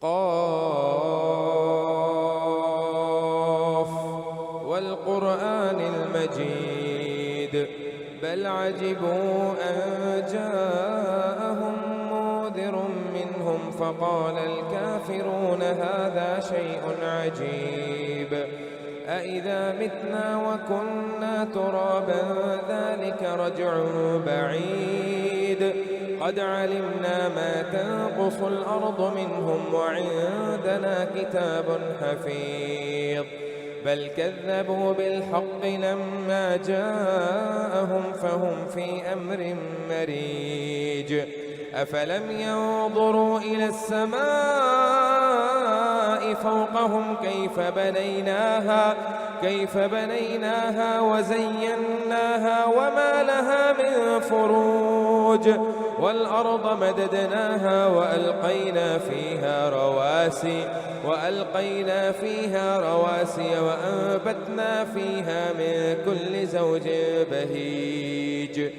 قاف والقرآن المجيد بل عجبوا أن جاءهم منذر منهم فقال الكافرون هذا شيء عجيب أإذا متنا وكنا ترابا ذلك رجع بعيد قد علمنا ما تنقص الأرض منهم وعندنا كتاب حفيظ بل كذبوا بالحق لما جاءهم فهم في أمر مريج أفلم ينظروا إلى السماء فوقهم كيف بنيناها وزيناها وما لها من فروج والأرض مددناها وألقينا فيها رواسي وأنبتنا فيها من كل زوج بهيج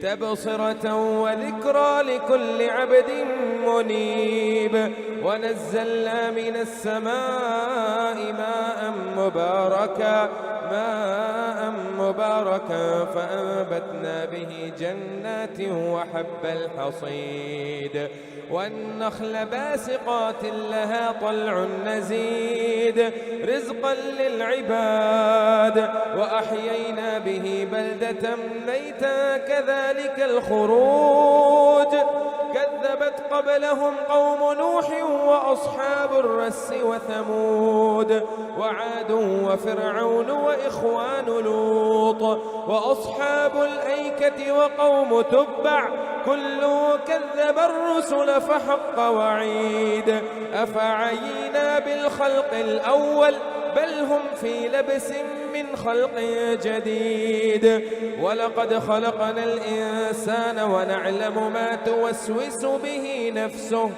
تبصرة وذكرى لكل عبد منيب ونزلنا من السماء ماء مباركا فأنبتنا به جنات وحب الحصيد والنخل باسقات لها طلع نزيد رزقا للعباد وأحيينا به بلدة ميتا كذلك الخروج كذبت قبلهم قوم نوح وأصحاب الرس وثمود وعاد وفرعون وإخوان لوط وأصحاب الأيكة وقوم تبع كل كذب الرسل فحق وعيد أفعينا بالخلق الأول بل هم في لبس من خلق جديد ولقد خلقنا الإنسان ونعلم ما توسوس به نفسه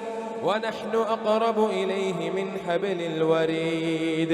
ونحن أقرب إليه من حبل الوريد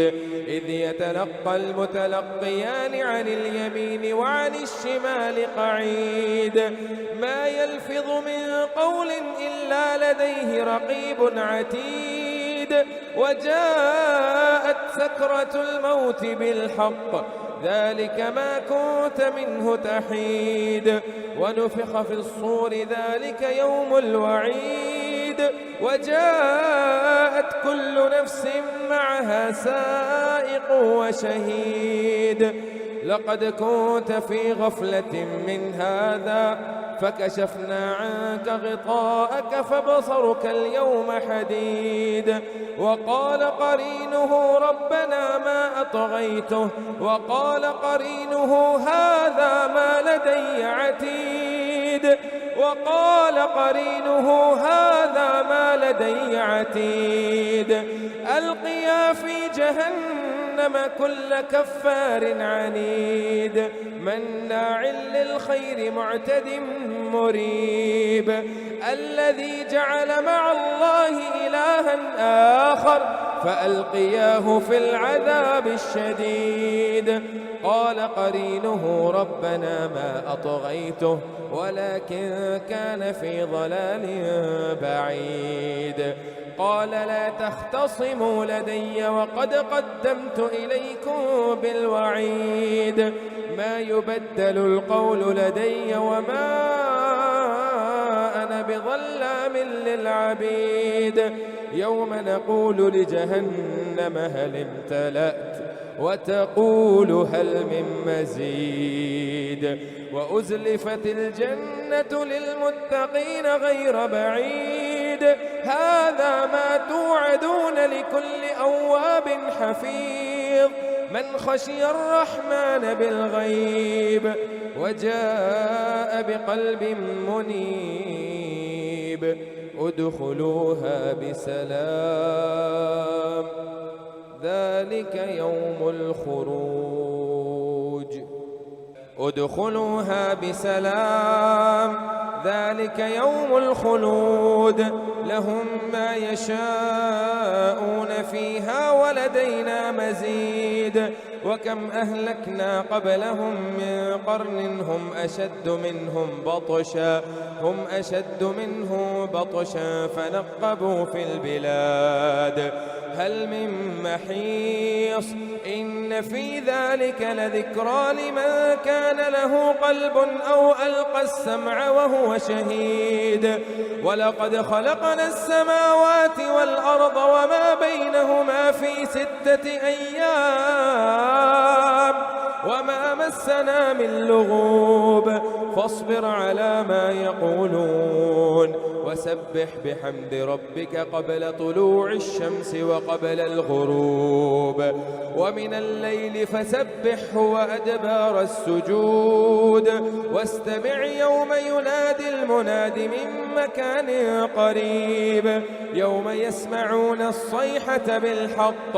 إذ يتلقى المتلقيان عن اليمين وعن الشمال قعيد ما يلفظ من قول إلا لديه رقيب عتيد وجاءت سكرة الموت بالحق ذلك ما كنت منه تحيد ونفخ في الصور ذلك يوم الوعيد وجاءت كل نفس معها سائق وشهيد لقد كنت في غفلة من هذا فكشفنا عنك غطاءك فبصرك اليوم حديد وقال قرينه ربنا ما أطغيته وقال قرينه هذا ما لدي عتيد وقال قرينه هذا ما لدي عتيد ألقيا في جهنم كل كفار عنيد مناع للخير معتد مريب الذي جعل مع الله إلها آخر فألقياه في العذاب الشديد قال قرينه ربنا ما أطغيته ولكن كان في ضلال بعيد قال لا تختصموا لدي وقد قدمت إليكم بالوعيد ما يبدل القول لدي وما أنا بظلام للعبيد يوم نقول لجهنم هل امتلأت وتقول هل من مزيد وأزلفت الجنة للمتقين غير بعيد هذا ما توعدون لكل أواب حفيظ من خشي الرحمن بالغيب وجاء بقلب منيب ادخلوها بسلام ذلك يوم الخروج ادخلوها بسلام ذلك يوم الخلود لهم ما يشاءون فيها ولدينا مزيد وكم أهلكنا قبلهم من قرن هم أشد منهم بطشا فنقبوا في البلاد هل من محيص إن في ذلك لذكرى لمن كان له قلب أو ألقى السمع وهو شهيد ولقد خلقنا السماوات والأرض وما بينهما في 6 أيام وما مسنا من لغوب فاصبر على ما يقولون وسبح بحمد ربك قبل طلوع الشمس وقبل الغروب ومن الليل فسبحه وأدبار السجود واستمع يوم ينادي المناد من مكان قريب يوم يسمعون الصيحة بالحق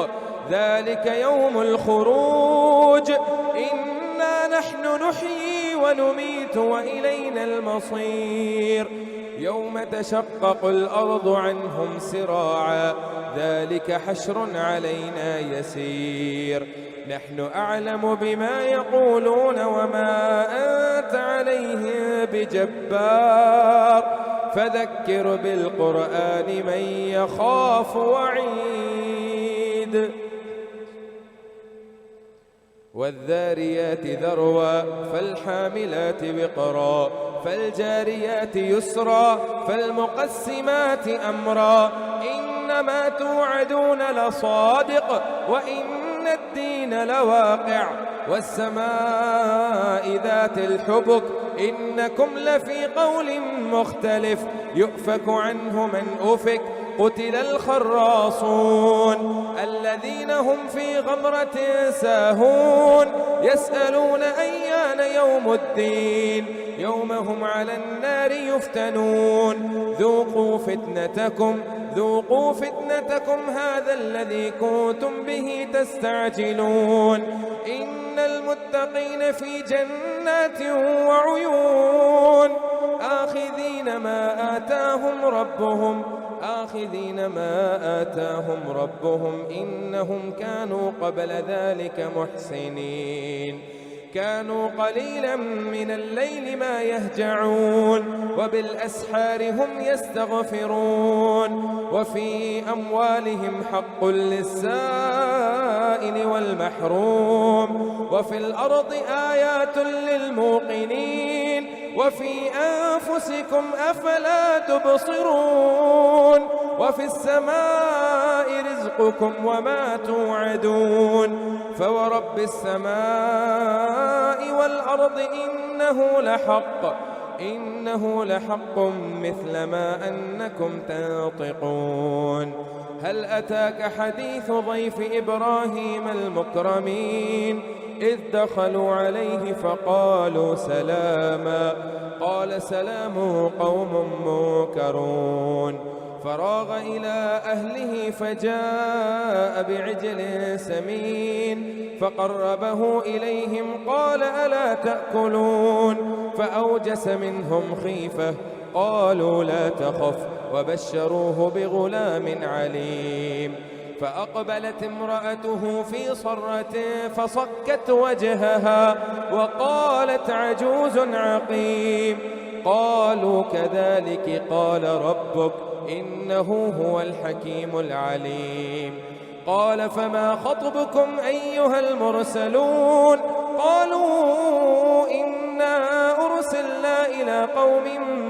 ذلك يوم الخروج إنا نحن نحيي ونميت وإلينا المصير يوم تشقق الأرض عنهم سراعا ذلك حشر علينا يسير نحن أعلم بما يقولون وما أنت عليهم بجبار فذكر بالقرآن من يخاف وعيد والذاريات ذروا فالحاملات وقرا فالجاريات يسرا فالمقسمات أمرا إنما توعدون لصادق وإن الدين لواقع والسماء ذات الحبك إنكم لفي قول مختلف يؤفك عنه من أفك قتل الخراصون الذين هم في غمرة ساهون يسألون أيان يوم الدين يوم هم على النار يفتنون ذوقوا فتنتكم هذا الذي كنتم به تستعجلون إن المتقين في جنات وعيون آخذين ما آتاهم ربهم إنهم كانوا قبل ذلك محسنين كانوا قليلا من الليل ما يهجعون وبالأسحار هم يستغفرون وفي أموالهم حق للسائل والمحروم وفي الأرض آيات للموقنين وفي أنفسكم أفلا تبصرون وفي السماء رزقكم وما توعدون فورب السماء والأرض إنه لحق مثل ما أنكم تنطقون هل أتاك حديث ضيف إبراهيم المكرمين إذ دخلوا عليه فقالوا سلاما قال سلام قوم منكرون فراغ إلى أهله فجاء بعجل سمين فقربه إليهم قال ألا تأكلون فأوجس منهم خيفة قالوا لا تخف وبشروه بغلام عليم فأقبلت امرأته في صرة فصكت وجهها وقالت عجوز عقيم قالوا كذلك قال ربك إنه هو الحكيم العليم قال فما خطبكم أيها المرسلون قالوا إنا أرسلنا إلى قوم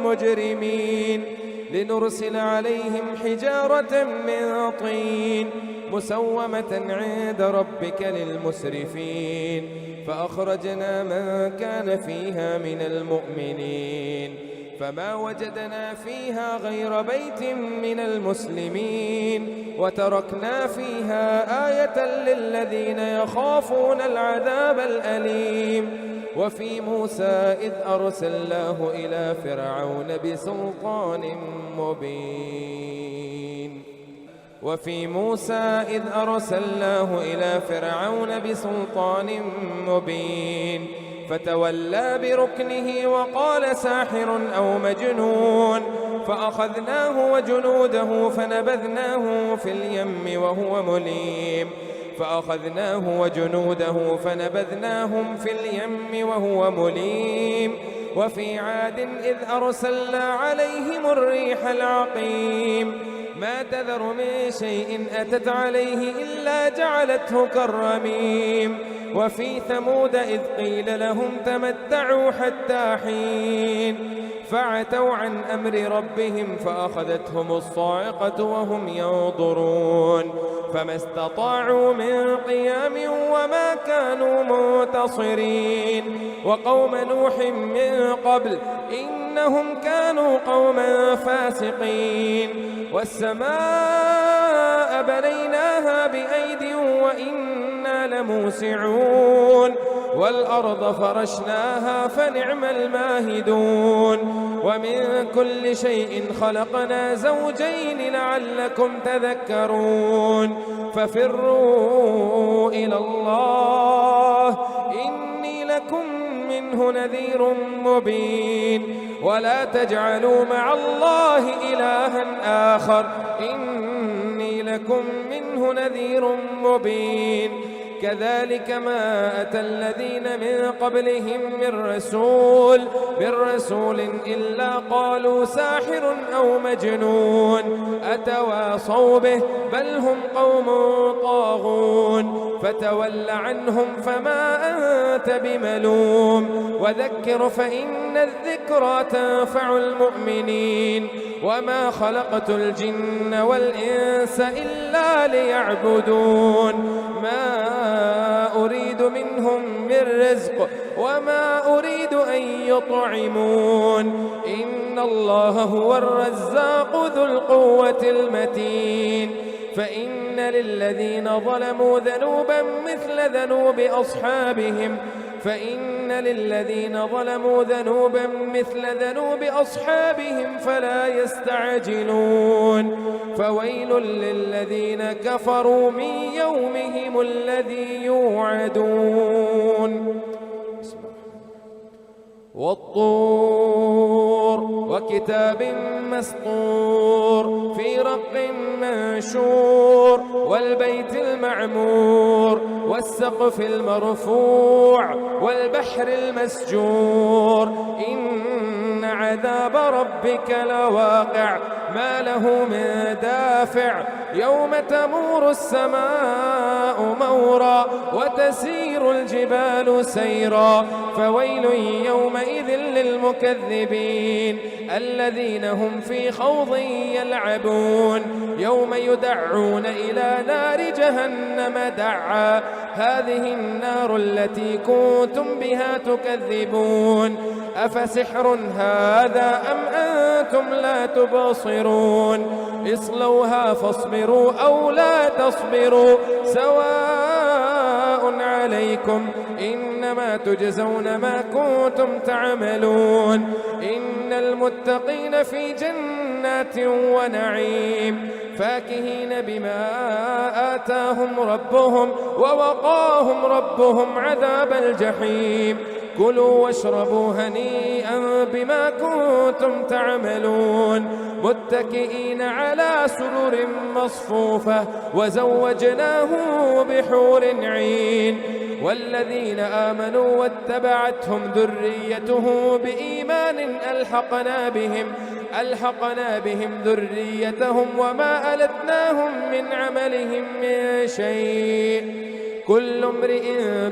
مجرمين لنرسل عليهم حجارة من طين مسومة عند ربك للمسرفين فأخرجنا من كان فيها من المؤمنين فما وجدنا فيها غير بيت من المسلمين وتركنا فيها آية للذين يخافون العذاب الأليم وفي موسى إذ أرسلناه إلى فرعون بسلطان مبين فتولى بركنه وقال ساحر أو مجنون فأخذناه وجنوده فنبذناه في اليم وهو مليم فأخذناه وجنوده فنبذناهم في اليم وهو مليم. وفي عاد إذ أرسلنا عليهم الريح العقيم ما تذر من شيء أتت عليه إلا جعلته كالرميم. وفي ثمود إذ قيل لهم تمتعوا حتى حين فعتوا عن أمر ربهم فأخذتهم الصاعقة وهم ينظرون فما استطاعوا من قيام وما كانوا منتصرين. وقوم نوح من قبل إنهم كانوا قوما فاسقين. والسماء بنيناها بأيد وإنا لموسعون والأرض فرشناها فنعم الماهدون. ومن كل شيء خلقنا زوجين لعلكم تذكرون. ففروا إلى الله إني لكم منه نذير مبين. ولا تجعلوا مع الله إلها آخر إني لكم منه نذير مبين. كذلك ما أتى الذين من قبلهم من رسول إلا قالوا ساحر أو مجنون أتواصوا به بل هم قوم طاغون. فتول عنهم فما أنت بملوم وذكر فإن الذكرى تنفع المؤمنين. وما خلقت الجن والإنس إلا ليعبدون ما أريد منهم من رزق وما أريد أن يطعمون إن الله هو الرزاق ذو القوة المتين. فإن للذين ظلموا ذنوبا مثل ذنوب أصحابهم فلا يستعجلون. فويل للذين كفروا من يومهم الذي يوعدون. والطور وكتاب مسطور في رق منشور والبيت المعمور والسقف المرفوع والبحر المسجور إن عذاب ربك لواقع ما له من دافع يوم تمور السماء مورا وتسير الجبال سيرا. فويل يومئذ للمكذبين الذين هم في خوض يلعبون يوم يدعون إلى نار جهنم دعا هذه النار التي كنتم بها تكذبون أفسحر هذا أم أنتم لا تبصرون اصلوها فاصبروا أو لا تصبروا سواء عليكم إنما تجزون ما كنتم تعملون. إن المتقين في جنات ونعيم فاكهين بما آتاهم ربهم ووقاهم ربهم عذاب الجحيم. كلوا واشربوا هنيئا بما كنتم تعملون متكئين على سرر مصفوفة وزوجناهم بحور عين. والذين آمنوا واتبعتهم ذريتهم بإيمان ألحقنا بهم ذريتهم وما ألتناهم من عملهم من شيء كل امرئ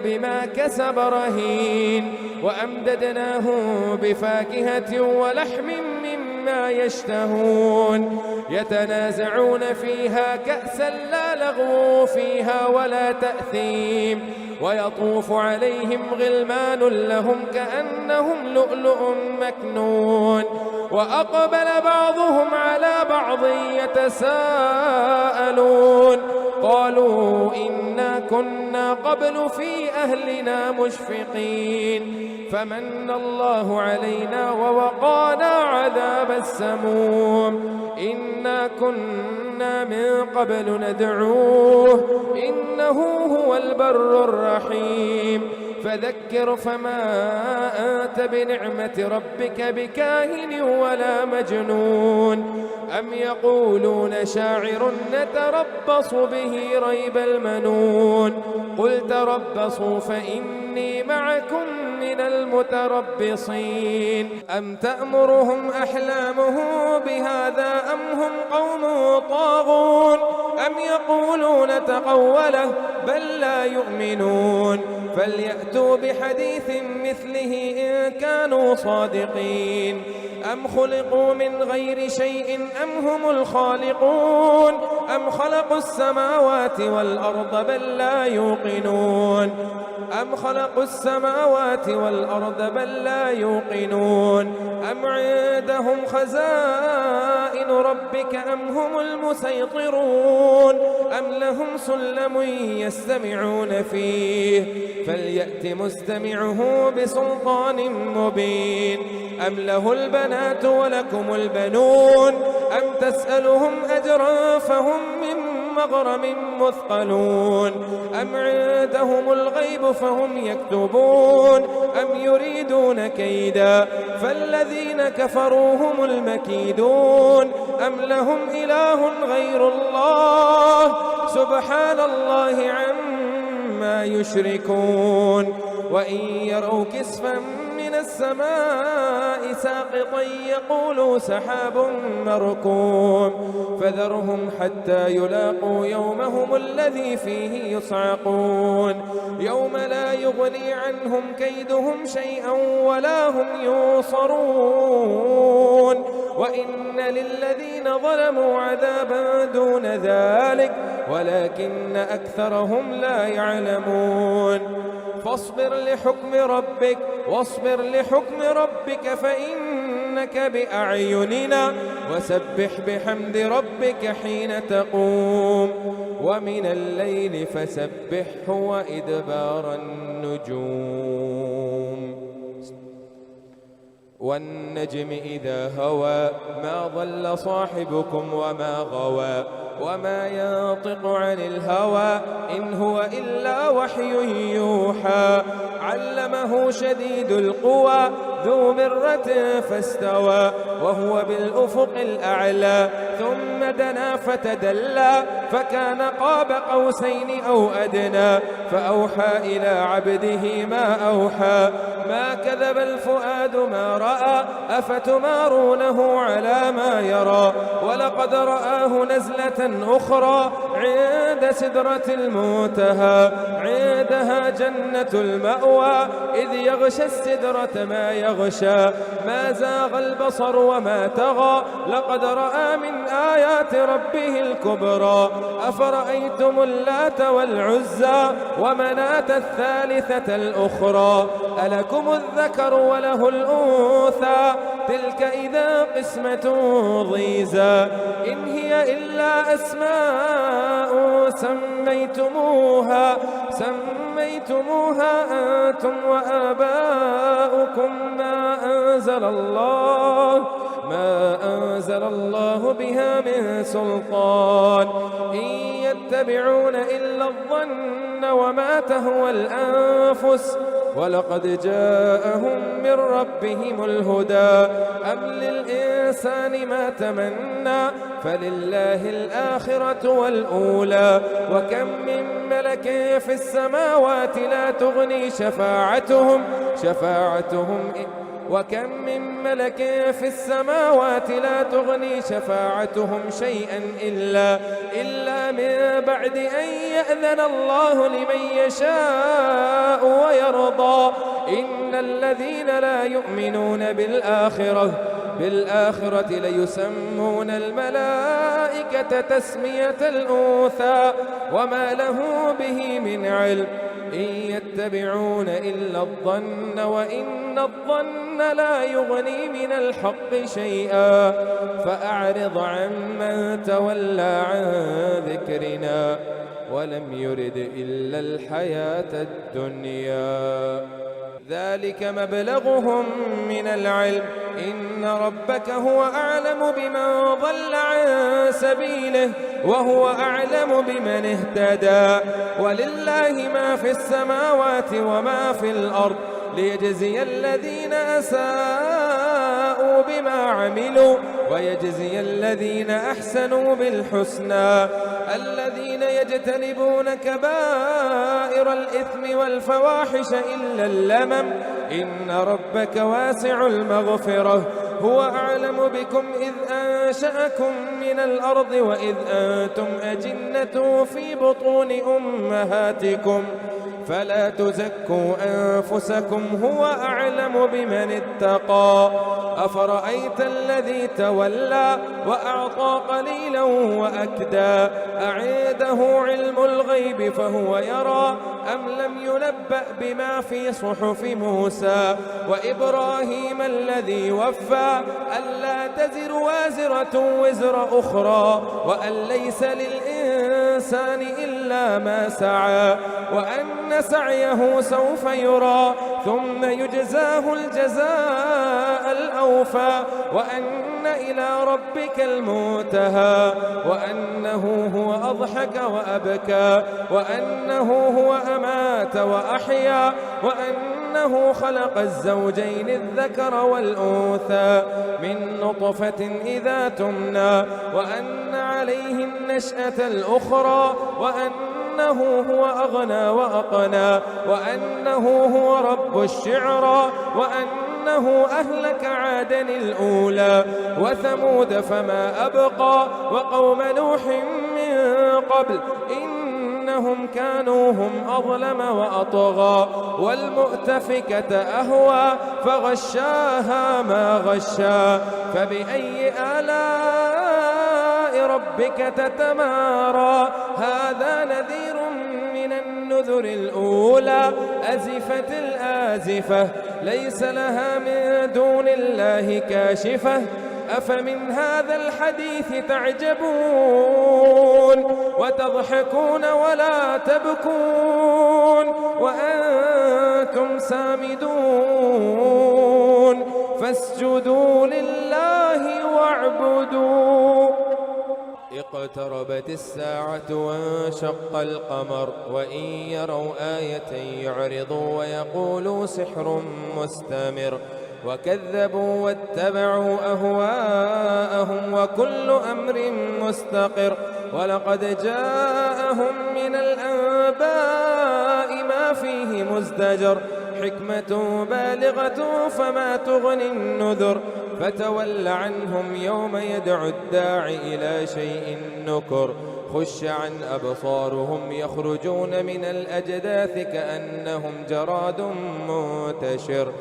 بما كسب رهين. وأمددناهم بفاكهة ولحم مما يشتهون يتنازعون فيها كأسا لا لغو فيها ولا تأثيم ويطوف عليهم غلمان لهم كأنهم لؤلؤ مكنون. وأقبل بعضهم على بعض يتساءلون قالوا إنا كنا قبل في أهلنا مشفقين فمن الله علينا ووقانا عذاب السموم إنا كنا من قبل ندعوه إنه هو البر الرحيم. فذكر فما أنت بنعمة ربك بكاهن ولا مجنون أم يقولون شاعر نتربص به ريب المنون قل تربصوا فإني معكم من المتربصين أم تأمرهم أحلامهم بهذا أم هم قوم طاغون أم يقولون تقوله بل لا يؤمنون فليأتوا بحديث مثله إن كانوا صادقين أم خلقوا من غير شيء أم هم الخالقون أم خلقوا السماوات والأرض بل لا يوقنون أم خلقوا السماوات والأرض بل لا يوقنون أم عندهم خزائن ربك أم هم المسيطرون أم لهم سلم يستمعون فيه فليأت مستمعه بسلطان مبين أم له البنات ولكم البنون أم تسألهم أجرا فهم من مغرم مثقلون أم عندهم الغيب فهم يكتبون أم يريدون كيدا فالذين كفروا هم المكيدون أم لهم إله غير الله سبحان الله عما يشركون وإن يروا كسفا من السماء ساقطا يقولوا سحاب مركوم فذرهم حتى يلاقوا يومهم الذي فيه يصعقون يوم لا يغني عنهم كيدهم شيئا ولا هم ينصرون وإن للذين ظلموا عذابا دون ذلك ولكن أكثرهم لا يعلمون فاصبر لحكم ربك فإنك بأعيننا وسبح بحمد ربك حين تقوم ومن الليل فسبحه وإدبار النجوم والنجم إذا هوى ما ضل صاحبكم وما غوى وما ينطق عن الهوى إن هو إلا وحي يوحى علمه شديد القوى ذو مرة فاستوى وهو بالأفق الأعلى ثم دنا فتدلى فكان قاب قوسين أو أدنى فأوحى إلى عبده ما أوحى ما كذب الفؤاد ما رأى أفتمارونه على ما يرى ولقد رآه نزلة أخرى عند سدرة المنتهى عندها جنة المأوى إذ يغشى السدرة ما يغشى ما زاغ البصر وما طغى لقد رأى من آيات ربه الكبرى أفرأيتم اللات والعزى ومناة الثالثة الأخرى ألكم الذكر وله الأنثى تلك إذا قسمة ضيزى إن هي إلا أسماء سميتموها أنتم وآباؤكم ما أنزل الله بها من سلطان إن يتبعون إلا الظن وما تهوى الأنفس ولقد جاءهم من ربهم الهدى أم للإنسان ما تمنى فلله الآخرة والأولى وكم من ملك في السماوات لا تغني شفاعتهم وكم من ملك في السماوات لا تغني شفاعتهم شيئا إلا من بعد أن يأذن الله لمن يشاء ويرضى إن الذين لا يؤمنون بالآخرة ليسمون الملائكة تسمية الأنثى وما له به من علم إن يتبعون إلا الظن وإن الظن لا يغني من الحق شيئا فأعرض عمن تولى عن ذكرنا ولم يرد إلا الحياة الدنيا ذلك مبلغهم من العلم إن ربك هو أعلم بمن ضل عن سبيله وهو أعلم بمن اهتدى. ولله ما في السماوات وما في الأرض ليجزي الذين أساءوا بما عملوا ويجزي الذين أحسنوا بالحسنى. الذين يجتنبون كبائر الإثم والفواحش إلا اللمم إن ربك واسع المغفرة هو أعلم بكم إذ أنشأكم من الأرض وإذ أنتم أجنة في بطون أمهاتكم فلا تزكوا أنفسكم هو أعلم بمن اتقى. أفرأيت الذي تولى وأعطى قليلا وأكدى أعنده علم الغيب فهو يرى أم لم ينبأ بما في صحف موسى وإبراهيم الذي وفى ألا تزر وازرة وزر أخرى وأن ليس للإنسان إلا ما سعى وأن سعيه سوف يرى ثم يجزاه الجزاء الأوفى وأن إلى ربك المنتهى وأنه هو أضحك وأبكى وأنه هو أمات وأحيا وأنه خلق الزوجين الذكر والأنثى من نطفة إذا تمنى وأن عليه النشأة الأخرى وأنه هو أغنى وأقنى وأنه هو رب الشعرى وأنه أهلك عادا الأولى وثمود فما أبقى وقوم نوح من قبل إنهم كانوا هم أظلم وأطغى والمؤتفكة أهوى فغشاها ما غشا فبأي آلاء ربك تتمارى هذا نذير من النذر الأولى أزفت الآزفة ليس لها من دون الله كاشفة أفمن هذا الحديث تعجبون وتضحكون ولا تبكون وأنتم سامدون فاسجدوا لله واعبدوا. اقتربت الساعة وانشق القمر وإن يروا آية يعرضوا ويقولوا سحر مستمر وكذبوا واتبعوا أهواءهم وكل أمر مستقر ولقد جاءهم من الأنباء ما فيه مزدجر حكمة بالغة فما تغني النذر فتول عنهم يوم يدعو الداعي إلى شيء نكر خش عن أبصارهم يخرجون من الأجداث كأنهم جراد منتشر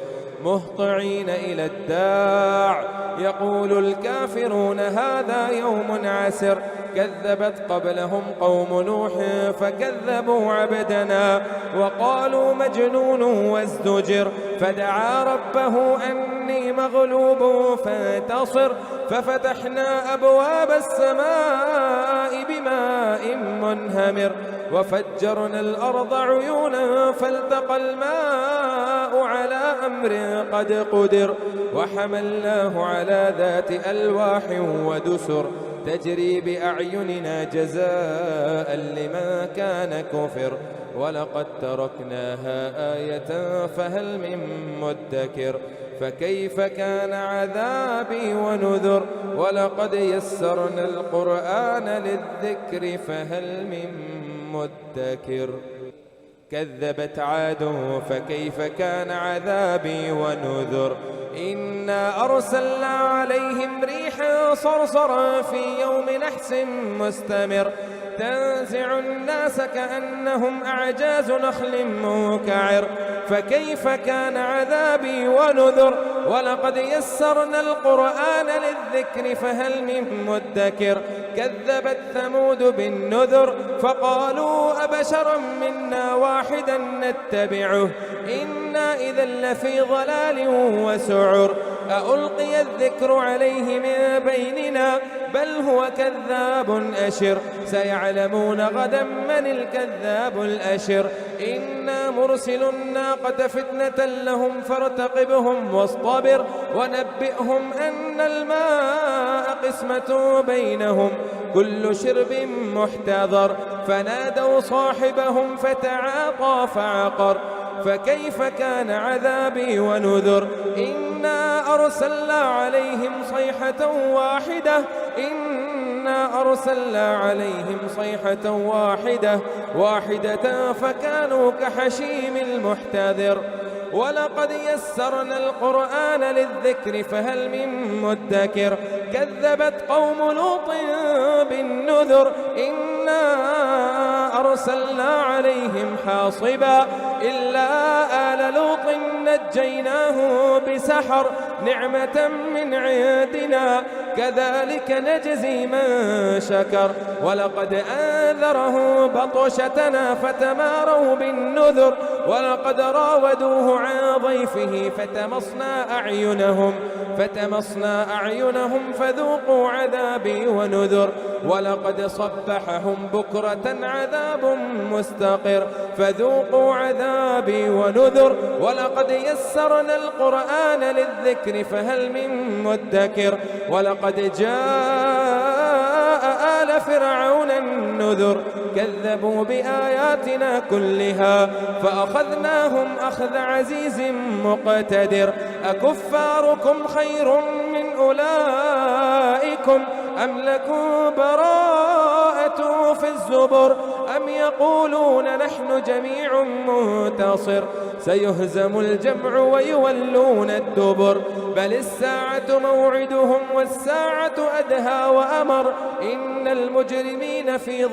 مهطعين إلى الداع يقول الكافرون هذا يوم عسر كذبت قبلهم قوم نوح فكذبوا عبدنا وقالوا مجنون وازدجر فدعا ربه أني مغلوب فانتصر ففتحنا أبواب السماء بماء منهمر وفجرنا الأرض عيونا فالتقى الماء على أمر قد قدر وحملناه على ذات ألواح ودسر تجري بأعيننا جزاء لمن كان كفر ولقد تركناها آية فهل من مدكر فكيف كان عذابي ونذر ولقد يسرنا القرآن للذكر فهل من مدكر كذبت عاد فكيف كان عذابي ونذر إنا أرسلنا عليهم ريحا صرصرا في يوم نحس مستمر تنزع الناس كأنهم أعجاز نخل منكعر فكيف كان عذابي ونذر ولقد يسرنا القرآن للذكر فهل من مدكر كذبت ثمود بالنذر فقالوا أبشرا منا واحدا نتبعه إنا إذا لفي ضلال وسعر ألقي الذكر عليه من بيننا بل هو كذاب أشر سيعلمون غدا من الكذاب الأشر إنا مرسل الناقة فتنة لهم فارتقبهم واصطبر ونبئهم أن الماء قسمة بينهم كل شرب محتضر. فنادوا صاحبهم فتعاطى فعقر فكيف كان عذابي ونذر. إنا أرسلنا عليهم صيحة واحدة فكانوا كحشيم المحتضر. ولقد يسرنا القرآن للذكر فهل من مدكر. كذبت قوم لوط بالنذر. إنا أرسلنا عليهم حاصبا إلا آل لوط نجيناه بسحر نعمة من عندنا كذلك نجزي من شكر. ولقد أنذره بطشتنا فتماروا بالنذر. ولقد راودوه عن ضيفه فتمصنا أعينهم فذوقوا عذابي ونذر. ولقد صبحهم بكرة عذاب مستقر فذوقوا عذابي ونذر. ولقد يسرنا القرآن للذكر فهل من مدكر. ولقد جاء آل فرعون النذر كذبوا بآياتنا كلها فأخذناهم أخذ عزيز مقتدر. أكفاركم خير من أولئكم أم لكم براءة في الزبر أم يقولون نحن جميع منتصر. سيهزم الجمع ويولون الدبر بل الساعة موعدهم والساعة أدهى وأمر. إن المجرمين في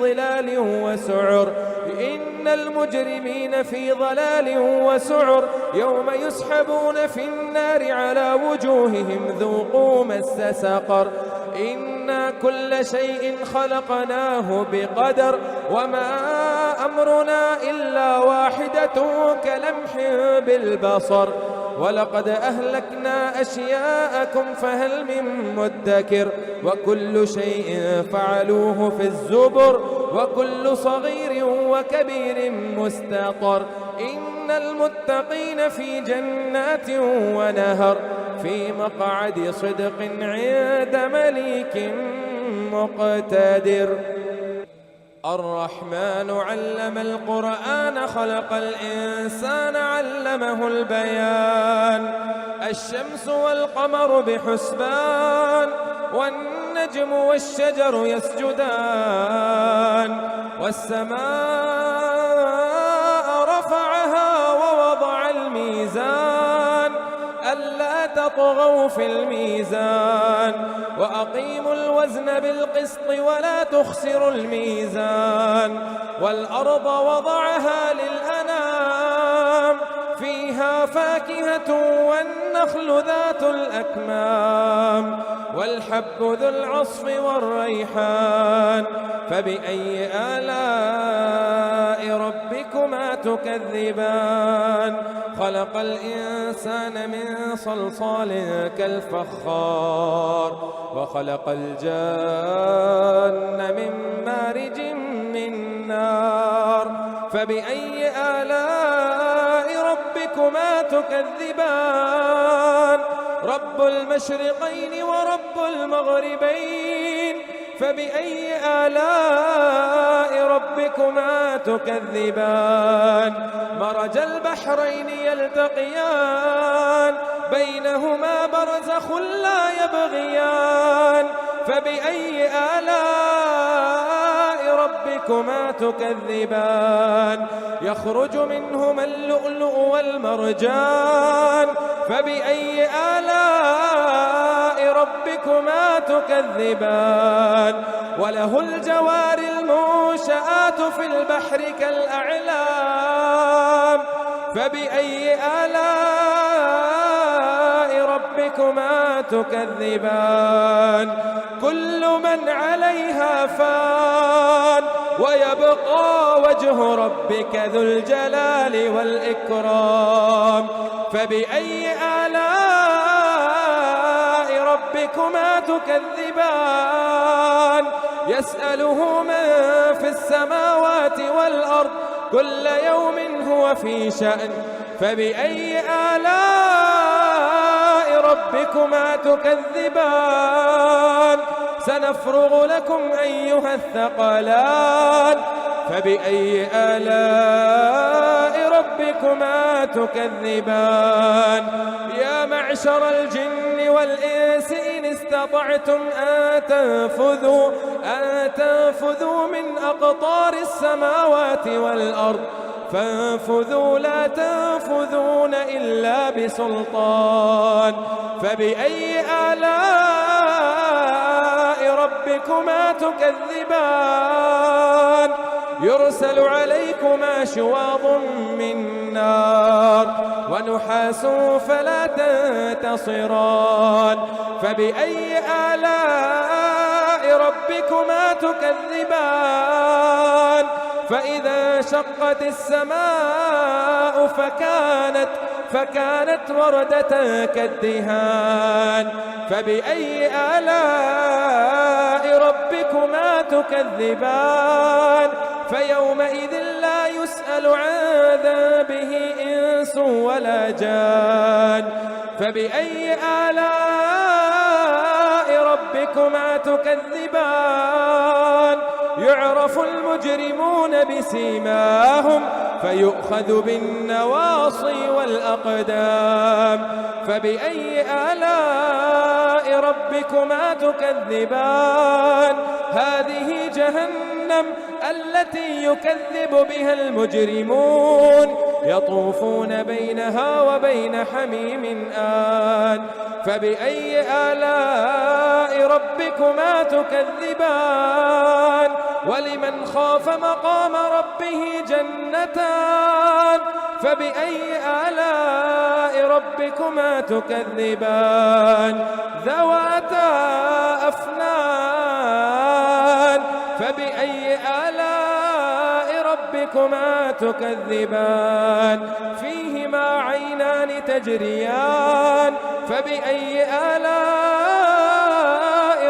ضلال وسعر يوم يسحبون في النار على وجوههم ذوقوا مس سقر. إنا كل شيء خلقناه بقدر وما أمرنا إلا واحدة كلمح بالبصر. ولقد أهلكنا أشياءكم فهل من مدكر. وكل شيء فعلوه في الزبر وكل صغير وكبير مستطر. إن المتقين في جنات ونهر في مقعد صدق عند مليك مقتدر. الرحمن علم القرآن خلق الإنسان علمه البيان. الشمس والقمر بحسبان والنجم والشجر يسجدان. والسماء رفعها ووضع الميزان ألا تطغوا في الميزان وأقيموا الوزن بالقسط ولا تخسروا الميزان. والأرض وضعها للأنام فيها فاكهة والنخل ذات الأكمام والحب ذو العصف والريحان. فبأي آلاء ربكما تكذبان. خلق الإنسان من صلصال كالفخار وخلق الجان من مارج من نار. فبأي آلاء ربكما تكذبان. رب المشرقين ورب المغربين. فبأي آلاء ربكما تكذبان. مرج البحرين يلتقيان بينهما برزخ لا يبغيان. فبأي آلاء ربكما تكذبان. يخرج منهما اللؤلؤ والمرجان. فبأي آلاء ربكما تكذبان. وله الجوار المنشآت في البحر كالأعلام. فبأي آلاء ربكما تكذبان. كل من عليها فان ويبقى وجه ربك ذو الجلال والإكرام. فبأي آلاء ربكما تكذبان. يسأله من في السماوات والأرض كل يوم هو في شأن. فبأي آلاء ربكما تكذبان. سنفرغ لكم أيها الثقلان فبأي آلاء ربكما تكذبان يا معشر الجن والإنس إن استطعتم أن تنفذوا من أقطار السماوات والأرض فانفذوا لا تنفذون إلا بسلطان فبأي آلاء ربكما تكذبان يرسل عليكما شواظ من نار ونحاس فلا تنتصران فبأي آلاء ربكما تكذبان فإذا انشقت السماء فكانت وردة كالدهان فبأي آلاء ربكما تكذبان فيومئذ لا يسأل عن ذنبه إنس ولا جان فبأي آلاء ربكما تكذبان يعرف المجرمون بسيماهم فيؤخذ بالنواصي والأقدام فبأي آلاء ربكما تكذبان هذه جهنم التي يكذب بها المجرمون يطوفون بينها وبين حميم آن فبأي آلاء ربكما تكذبان ولمن خاف مقام ربه جنتان فبأي آلاء ربكما تكذبان ذواتا أفنان فبأي آلاء ربكما تكذبان فيهما عينان تجريان فبأي آلاء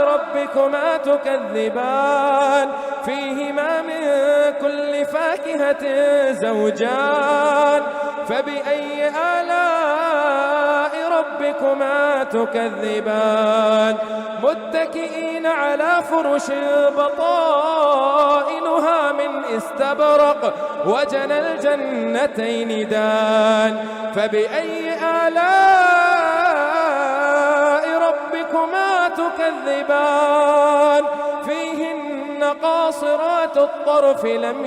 ربكما تكذبان فيهما من كل فاكهة زوجان فبأي آلاء ربكما تكذبان متكئين على فرش بطائنها من استبرق وجنى الجنتين دان فبأي آلاء ربكما تكذبان فيهن قاصرات الطرف لم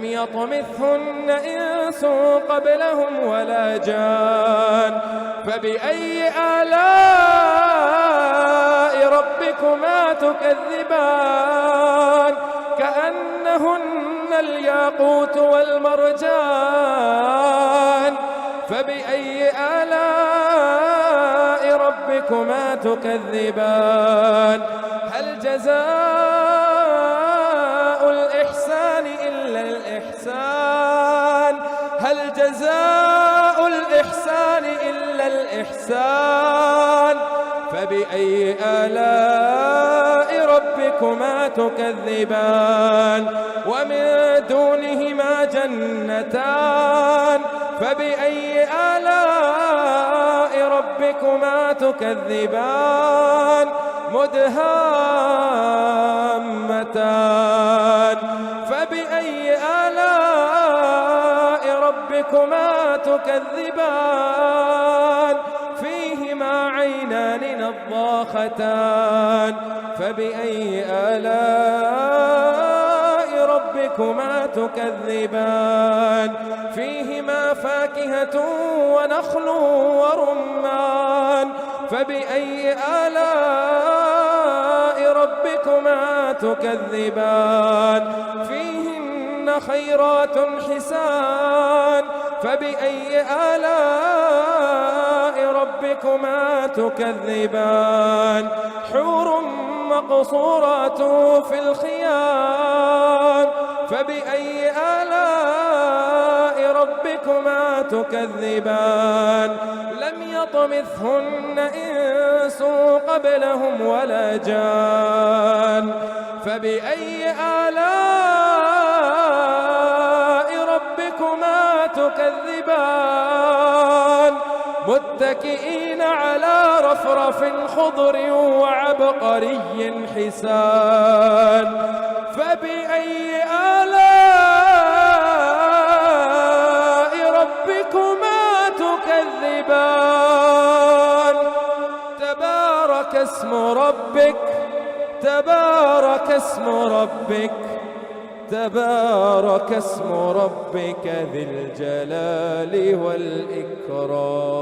يطمثهن إنس قبلهم ولا جان فبأي آلاء ربكما تكذبان كأنهن الياقوت والمرجان فبأي آلاء ربكما تكذبان هل جزاء الإحسان إلا الإحسان هل جزاء الإحسان إلا الإحسان فبأي آلاء ربكما تكذبان ومن دونهما جنتان فبأي آلاء ربكما تكذبان مدهامتان فبأي آلاء ربكما تكذبان فيهما عينان نضاختان فبأي آلاء ربكما تكذبان فيهما فاكهة ونخل ورمان فبأي آلاء ربكما تكذبان فيهن خيرات حسان فبأي آلاء ربكما تكذبان حور مقصورات في الخيام فبأي آلاء ربكما تكذبان لم يطمثهن إنس قبلهم ولا جان فبأي آلاء ربكما تكذبان متكئين على رفرف خضر وعبقري حسان فبأي آلاء ربكما تكذبان تبارك اسم ربك تبارك اسم ربك تبارك اسم ربك ذي الجلال والإكرام.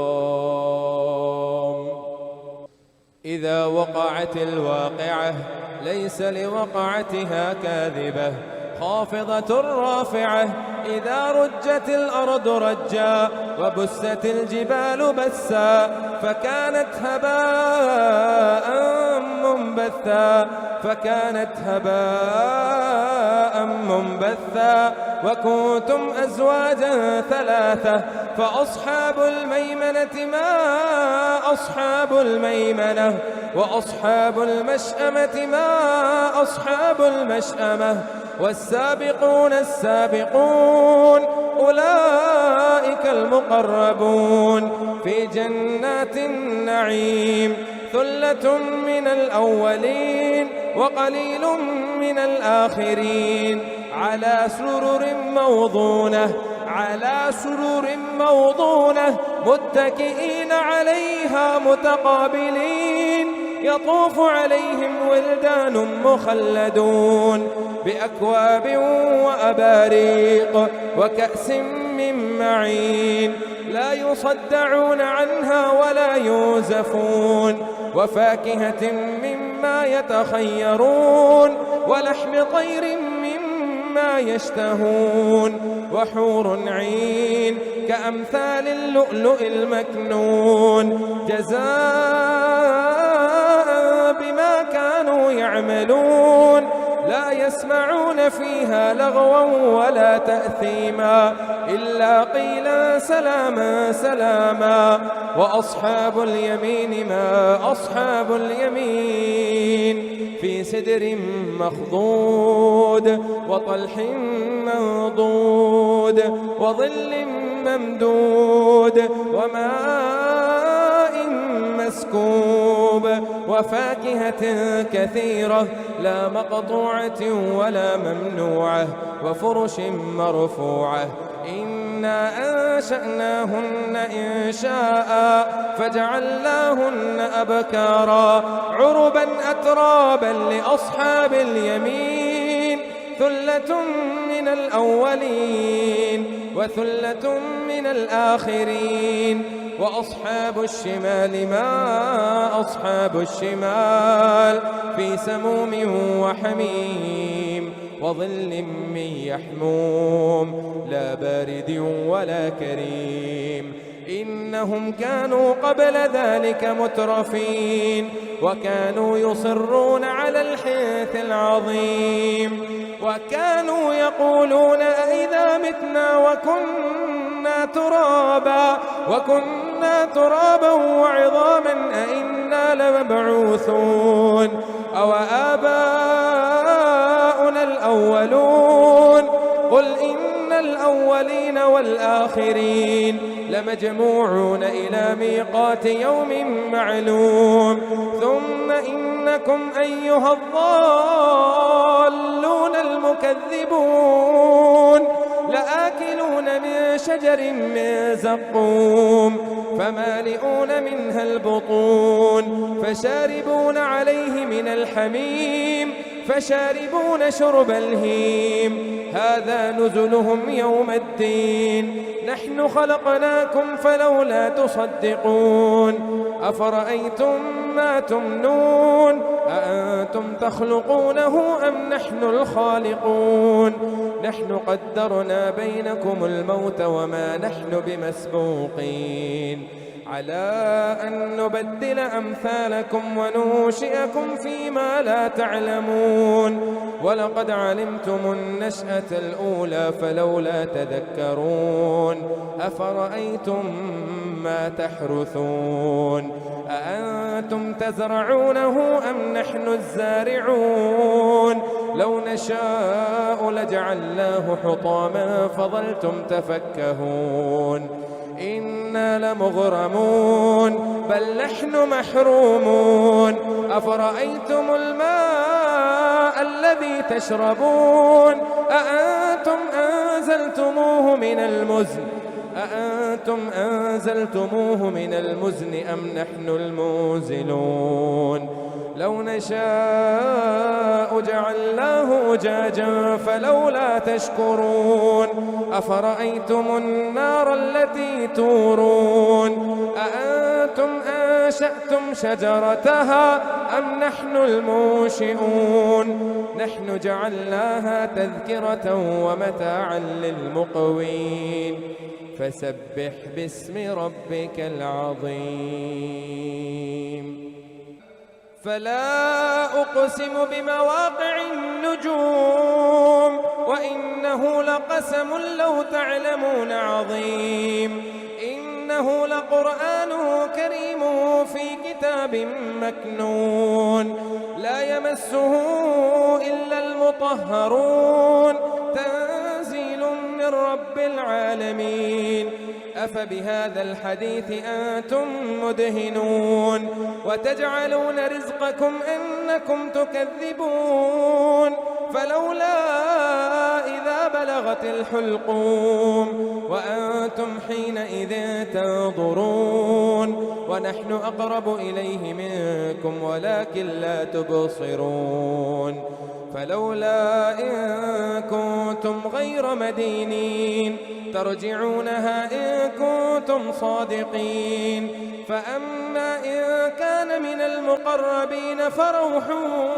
إذا وقعت الواقعة ليس لوقعتها كاذبة خافضة رافعة إذا رجت الأرض رجا وبست الجبال بسا فكانت هباء منبثا وكنتم أزواجا ثلاثة فأصحاب الميمنة ما أصحاب الميمنة وأصحاب المشأمة ما أصحاب المشأمة والسابقون السابقون أولئك المقربون في جنات النعيم ثلة من الأولين وقليل من الآخرين على سرر موضونة متكئين عليها متقابلين يطوف عليهم ولدان مخلدون بأكواب وأباريق وكأس من معين لا يصدعون عنها ولا يوزفون وفاكهة مما يتخيرون ولحم طير مما يشتهون وحور عين كأمثال اللؤلؤ المكنون جزاء بما كانوا يعملون لا يسمعون فيها لغوا ولا تأثيما إلا قيلا سلاما سلاما وأصحاب اليمين ما أصحاب اليمين في سدر مخضود وطلح منضود وظل ممدود وماء مسكوب وفاكهة كثيرة لا مقطوعة ولا ممنوعة وفرش مرفوعة إنا أنشأناهن إنشاء فجعلناهن أبكارا عربا أترابا لأصحاب اليمين ثلة من الأولين وثلة من الآخرين وأصحاب الشمال ما أصحاب الشمال في سموم وحميم وظل من يحموم لا بارد ولا كريم إنهم كانوا قبل ذلك مترفين وكانوا يصرون على الحنث العظيم وكانوا يقولون أئذا متنا وكنا ترابا وعظاما أئنا لمبعوثون أو آباؤنا الأولون قل إن الأولين والآخرين لمجموعون إلى ميقات يوم معلوم ثم إنكم أيها الضالون المكذبون لآكلون من شجر من زقوم فمالئون منها البطون فشاربون عليه من الحميم فشاربون شرب الهيم هذا نزلهم يوم الدين نحن خلقناكم فلولا تصدقون أفرأيتم ما تمنون أأنتم تخلقونه أم نحن الخالقون نحن قدرنا بينكم الموت وما نحن بمسبوقين على أن نبدل أمثالكم وننشئكم فيما لا تعلمون ولقد علمتم النشأة الأولى فلولا تذكرون أفرأيتم ما تحرثون أأنتم تزرعونه أم نحن الزارعون لو نشاء لجعلناه حطاما فظلتم تفكهون إنا لمغرمون بل نحن محرومون أفرأيتم الماء الذي تشربون أأنتم أنزلتموه من المزن أم نحن المنزلون لو نشاء جعلناه أجاجا فلولا تشكرون أفرأيتم النار التي تورون أأنتم أنشأتم شجرتها أم نحن المنشئون نحن جعلناها تذكرة ومتاعا للمقوين فسبح باسم ربك العظيم فلا أقسم بمواقع النجوم وإنه لقسم لو تعلمون عظيم إنه لقرآن كريم في كتاب مكنون لا يمسه إلا المطهرون تنزيل من رب العالمين أفبهذا الحديث أنتم مدهنون وتجعلون رزقكم أنكم تكذبون فلولا إذا بلغت الحلقوم وأنتم حينئذ تنظرون ونحن أقرب إليه منكم ولكن لا تبصرون فلولا إن كنتم غير مدينين ترجعونها إن كنتم صادقين فأما إن كان من المقربين فروح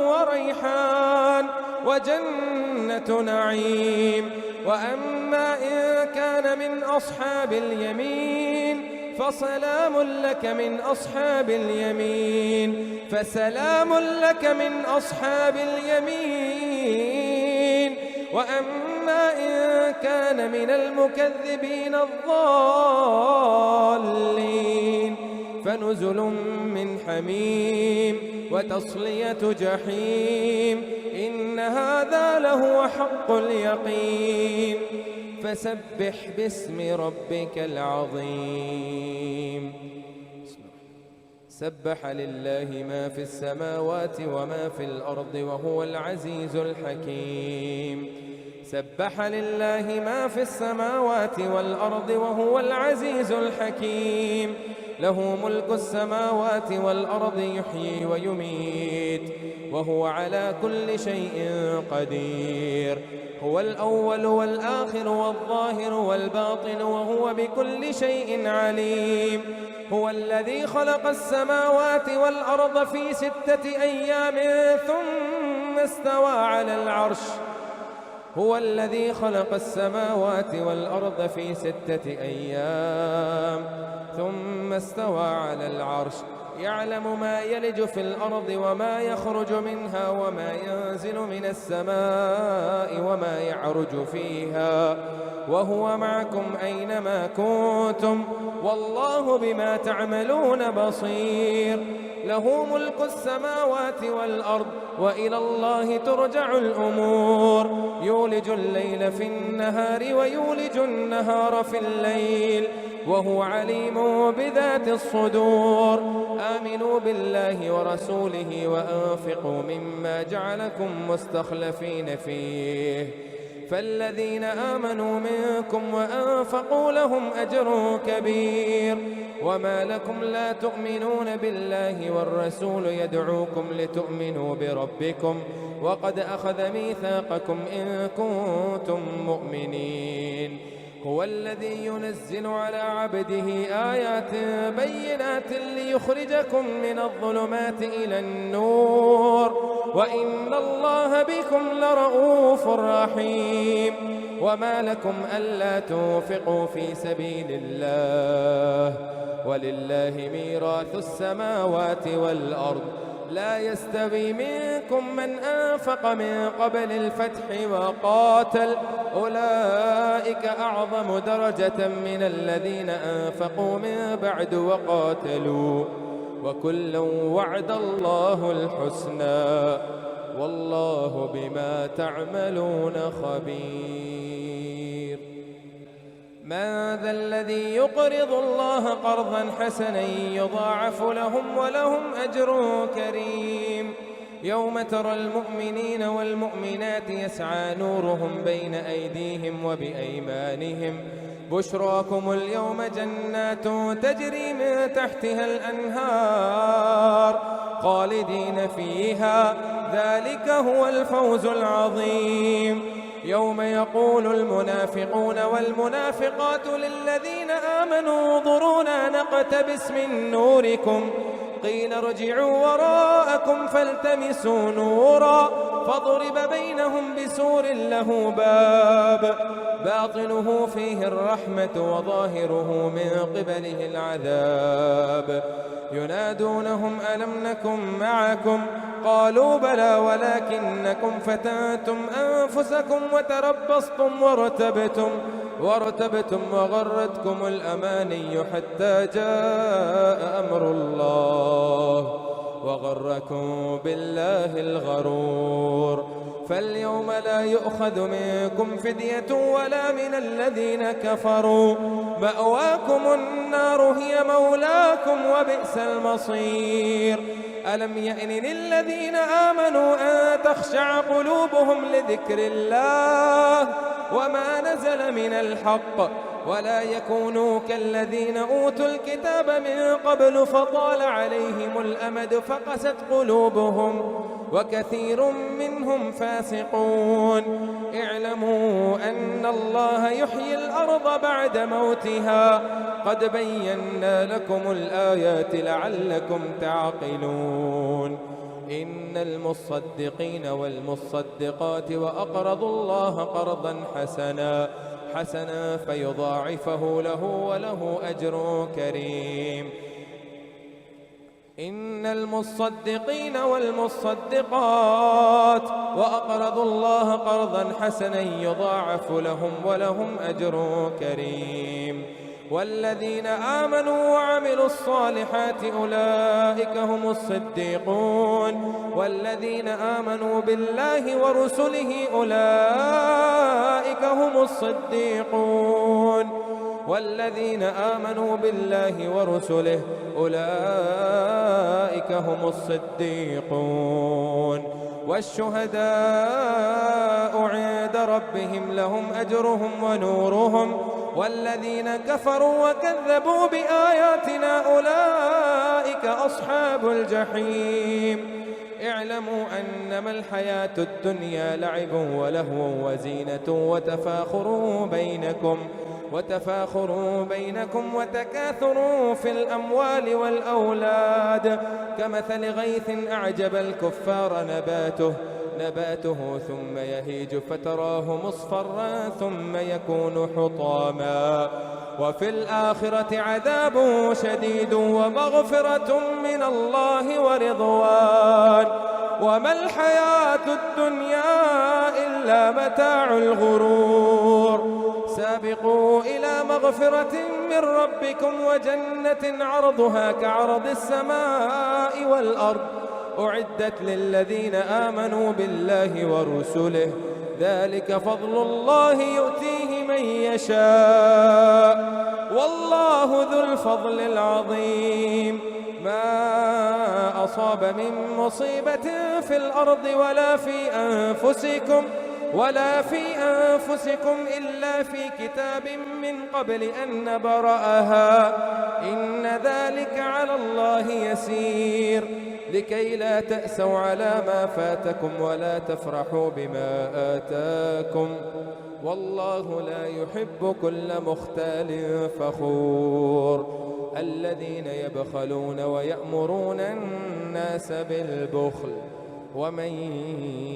وريحان وجنة نعيم وأما إن كان من أصحاب اليمين فسلام لك من أصحاب اليمين وأما إن كان من المكذبين الضالين فنزل من حميم وتصلية جحيم إن هذا لهو حق اليقين فسبح باسم ربك العظيم سبح لله ما في السماوات وما في الأرض وهو العزيز الحكيم سبح لله ما في السماوات والأرض وهو العزيز الحكيم له ملك السماوات والأرض يحيي ويميت وهو على كل شيء قدير هو الأول والآخر والظاهر والباطن وهو بكل شيء عليم هو الذي خلق السماوات والأرض في 6 أيام ثم استوى على العرش هو الذي خلق السماوات والأرض في 6 أيام ثم استوى على العرش يعلم ما يلج في الأرض وما يخرج منها وما ينزل من السماء وما يعرج فيها وهو معكم أينما كنتم والله بما تعملون بصير له ملك السماوات والأرض وإلى الله ترجع الأمور يولج الليل في النهار ويولج النهار في الليل وهو عليم بذات الصدور آمنوا بالله ورسوله وأنفقوا مما جعلكم مستخلفين فيه فالذين آمنوا منكم وأنفقوا لهم أجر كبير وما لكم لا تؤمنون بالله والرسول يدعوكم لتؤمنوا بربكم وقد أخذ ميثاقكم إن كنتم مؤمنين هو الذي ينزل على عبده آيات بينات ليخرجكم من الظلمات إلى النور وإن الله بكم لرؤوف رحيم وما لكم ألا تنفقوا في سبيل الله ولله ميراث السماوات والأرض لا يستوي منكم من أنفق من قبل الفتح وقاتل أولئك أعظم درجة من الذين أنفقوا من بعد وقاتلوا وكلا وعد الله الحسنى والله بما تعملون خبير من ذا الذي يقرض الله قرضا حسنا يضاعف لهم ولهم أجر كريم. يوم ترى المؤمنين والمؤمنات يسعى نورهم بين أيديهم وبأيمانهم بشراكم اليوم جنات تجري من تحتها الأنهار خالدين فيها ذلك هو الفوز العظيم. يوم يقول المنافقون والمنافقات للذين آمنوا انظرونا نقتبس من نوركم قيل ارجعوا وراءكم فالتمسوا نورا فضرب بينهم بسور له باب باطنه فيه الرحمة وظاهره من قبله العذاب. ينادونهم ألم نكن معكم قالوا بلى ولكنكم فتنتم أنفسكم وتربصتم وارتبتم وغرتكم الأماني حتى جاء أمر الله وغركم بالله الغرور. فاليوم لا يؤخذ منكم فدية ولا من الذين كفروا مأواكم النار هي مولاكم وبئس المصير. ألم يأن للذين آمنوا أن تخشع قلوبهم لذكر الله وما نزل من الحق ولا يكونوا كالذين أوتوا الكتاب من قبل فطال عليهم الأمد فقست قلوبهم وكثير منهم فاسقون. اعلموا أن الله يحيي الأرض بعد موتها قد بينا لكم الآيات لعلكم تعقلون. إن المصدقين والمصدقات وأقرضوا الله قرضا حسنا فيضاعفه له وله أجر كريم. إن المصدقين والمصدقات وأقرضوا الله قرضا حسنا يضاعف لهم ولهم أجر كريم. والذين آمنوا وعملوا الصالحات أولئك هم الصديقون والذين آمنوا بالله ورسله أولئك هم الصديقون والذين آمنوا بالله ورسله أولئك هم الصديقون. والشهداء عند ربهم لهم أجرهم ونورهم والذين كفروا وكذبوا بآياتنا أولئك أصحاب الجحيم. اعلموا أنما الحياة الدنيا لعب ولهو وزينة وتفاخر بينكم وتكاثر في الأموال والأولاد كمثل غيث أعجب الكفار نباته ثم يهيج فتراه مصفرا ثم يكون حطاما وفي الآخرة عذاب شديد ومغفرة من الله ورضوان وما الحياة الدنيا إلا متاع الغرور. سابقوا إلى مغفرة من ربكم وجنة عرضها كعرض السماء والأرض أعدت للذين آمنوا بالله ورسله ذلك فضل الله يؤتيه من يشاء والله ذو الفضل العظيم. ما أصاب من مصيبة في الأرض ولا في أنفسكم إلا في كتاب من قبل أن نبرأها إن ذلك على الله يسير لكي لا تأسوا على ما فاتكم ولا تفرحوا بما آتاكم والله لا يحب كل مختال فخور. الذين يبخلون ويأمرون الناس بالبخل ومن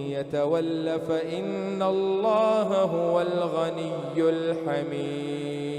يتول فإن الله هو الغني الحميد.